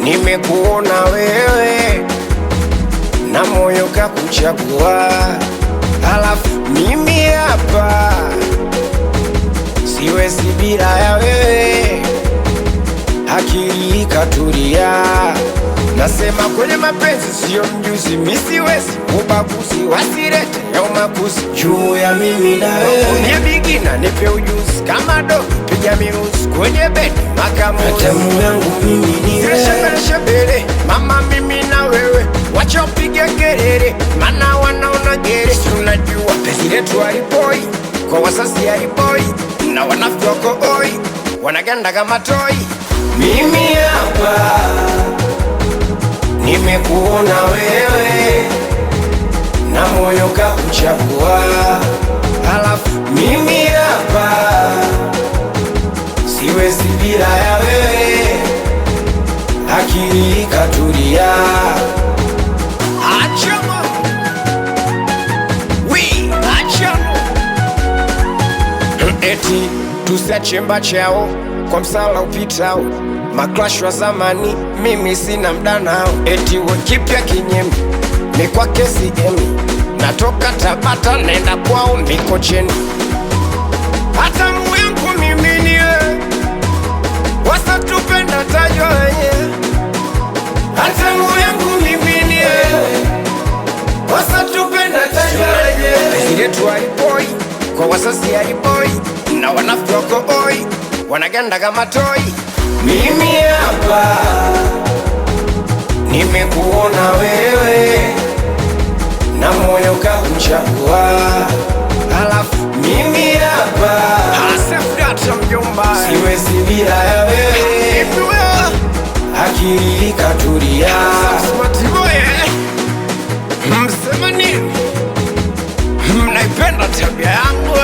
nimekuona wewe na moyo kakuchagua, halafu mimi hapa siwezi bila ya wewe, akili ikatulia. Nasema kwenye mapenzi sio mjuzi, mi siwezi ubaguzi, wasirete ya umakuzi juu ya mimi na wewe. Ni bigina nipe ujuzi kama dogo, piga miruzi kwenye bedi makamu. Hatamu yangu mimi ni wewe, shebele mama, mimi na wewe, wacha upige kelele, mana wanaona gere. Tunajua penzi letu halipoi, kwa wasasi halipoi, na wanafiki wako oi, wanaganda kama toi. Mimi hapa nimekuona wewe na moyo kakuchagua, halafu mimi hapa siwezi bila ya wewe, akili ikatulia. Achama we achama eti tusiachemba chao kwa msala upitao, maklash wa zamani mimi sina mda nao. Eti we kipya kinyemi ni kwa kesi emi, natoka Tabata nenda kwao Mikocheni. Hata yangu mimi ni wewe, wasatupenda tajwa wenye. Hata yangu mimi ni wewe, wasatupenda tajwa wenye. Penzi letu halipoi, kwa wasasi halipoi, na wanafiki wako oi, wanaganda kama toi. Mimi hapa nimekuona wewe na moyo kakuchagua, halafu mimi hapa asefdata mjomba, siwezi bila ya wewe, akili ikatulia. Msema nini? Mnaipenda tabia yangu